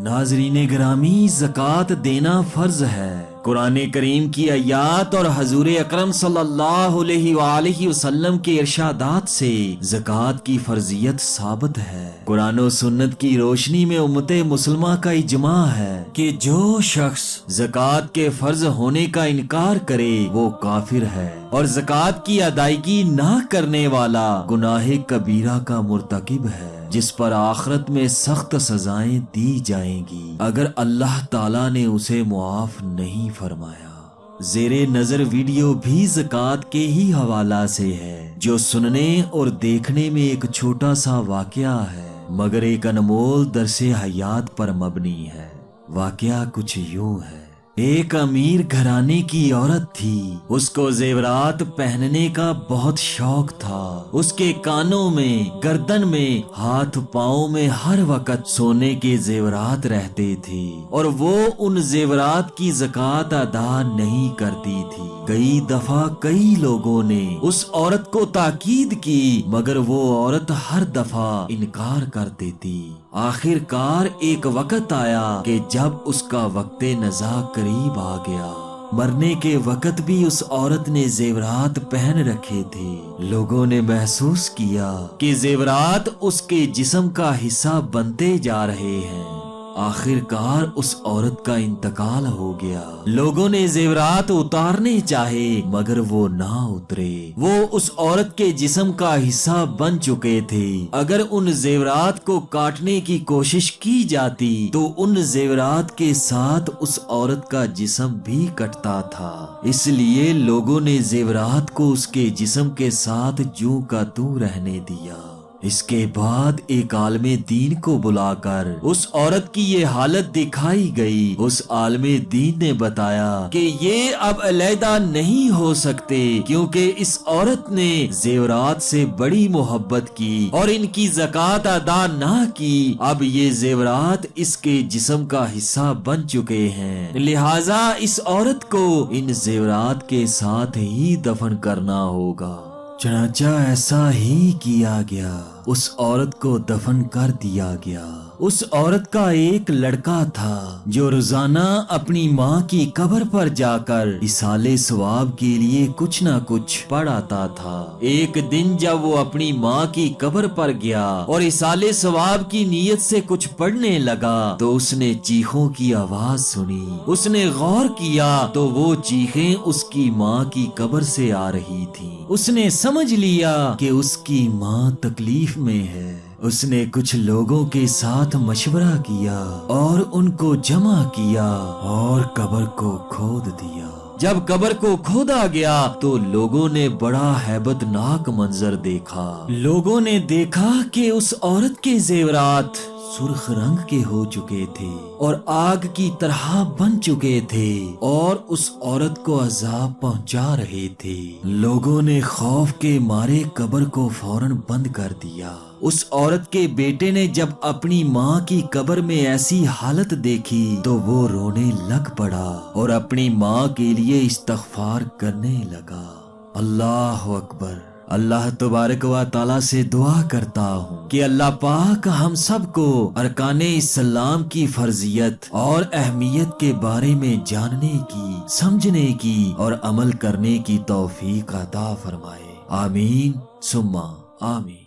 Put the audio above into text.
ناظرین گرامی، زکوٰۃ دینا فرض ہے۔ قرآن کریم کی آیات اور حضور اکرم صلی اللہ علیہ وآلہ وسلم کے ارشادات سے زکوٰۃ کی فرضیت ثابت ہے۔ قرآن و سنت کی روشنی میں امت مسلمہ کا اجماع ہے کہ جو شخص زکوٰۃ کے فرض ہونے کا انکار کرے وہ کافر ہے، اور زکوٰۃ کی ادائیگی نہ کرنے والا گناہ کبیرہ کا مرتکب ہے، جس پر آخرت میں سخت سزائیں دی جائیں گی اگر اللہ تعالیٰ نے اسے معاف نہیں فرمایا۔ زیر نظر ویڈیو بھی زکوٰۃ کے ہی حوالہ سے ہے، جو سننے اور دیکھنے میں ایک چھوٹا سا واقعہ ہے مگر ایک انمول درس حیات پر مبنی ہے۔ واقعہ کچھ یوں ہے۔ ایک امیر گھرانے کی عورت تھی، اس کو زیورات پہننے کا بہت شوق تھا۔ اس کے کانوں میں، گردن میں، ہاتھ پاؤں میں ہر وقت سونے کے زیورات رہتے تھے، اور وہ ان زیورات کی زکوٰۃ ادا نہیں کرتی تھی۔ کئی دفعہ کئی لوگوں نے اس عورت کو تاکید کی مگر وہ عورت ہر دفعہ انکار کر دیتی۔ آخر کار ایک وقت آیا کہ جب اس کا وقت نزاع قریب آ گیا۔ مرنے کے وقت بھی اس عورت نے زیورات پہن رکھے تھے۔ لوگوں نے محسوس کیا کہ زیورات اس کے جسم کا حصہ بنتے جا رہے ہیں۔ آخر کار اس عورت کا انتقال ہو گیا۔ لوگوں نے زیورات اتارنے چاہے مگر وہ نہ اترے۔ وہ اس عورت کے جسم کا حصہ بن چکے تھے۔ اگر ان زیورات کو کاٹنے کی کوشش کی جاتی تو ان زیورات کے ساتھ اس عورت کا جسم بھی کٹتا تھا۔ اس لیے لوگوں نے زیورات کو اس کے جسم کے ساتھ جوں کا توں رہنے دیا۔ اس کے بعد ایک عالم دین کو بلا کر اس عورت کی یہ حالت دکھائی گئی۔ اس عالم دین نے بتایا کہ یہ اب علیحدہ نہیں ہو سکتے، کیونکہ اس عورت نے زیورات سے بڑی محبت کی اور ان کی زکوٰۃ ادا نہ کی۔ اب یہ زیورات اس کے جسم کا حصہ بن چکے ہیں، لہٰذا اس عورت کو ان زیورات کے ساتھ ہی دفن کرنا ہوگا۔ چنانچہ ایسا ہی کیا گیا، اس عورت کو دفن کر دیا گیا۔ اس عورت کا ایک لڑکا تھا جو روزانہ اپنی ماں کی قبر پر جا کر اصالِ ثواب کے لیے کچھ نہ کچھ پڑھ آتا تھا۔ ایک دن جب وہ اپنی ماں کی قبر پر گیا اور اصالِ ثواب کی نیت سے کچھ پڑھنے لگا تو اس نے چیخوں کی آواز سنی۔ اس نے غور کیا تو وہ چیخیں اس کی ماں کی قبر سے آ رہی تھیں۔ اس نے سمجھ لیا کہ اس کی ماں تکلیف میں ہے۔ اس نے کچھ لوگوں کے ساتھ مشورہ کیا اور ان کو جمع کیا اور قبر کو کھود دیا۔ جب قبر کو کھودا گیا تو لوگوں نے بڑا ہیبت ناک منظر دیکھا۔ لوگوں نے دیکھا کہ اس عورت کے زیورات سرخ رنگ کے ہو چکے تھے اور آگ کی طرح بن چکے تھے اور اس عورت کو عذاب پہنچا رہے تھے۔ لوگوں نے خوف کے مارے قبر کو فوراً بند کر دیا۔ اس عورت کے بیٹے نے جب اپنی ماں کی قبر میں ایسی حالت دیکھی تو وہ رونے لگ پڑا اور اپنی ماں کے لیے استغفار کرنے لگا۔ اللہ اکبر۔ اللہ تبارک و تعالیٰ سے دعا کرتا ہوں کہ اللہ پاک ہم سب کو ارکان اسلام کی فرضیت اور اہمیت کے بارے میں جاننے کی، سمجھنے کی اور عمل کرنے کی توفیق عطا فرمائے۔ آمین ثم آمین۔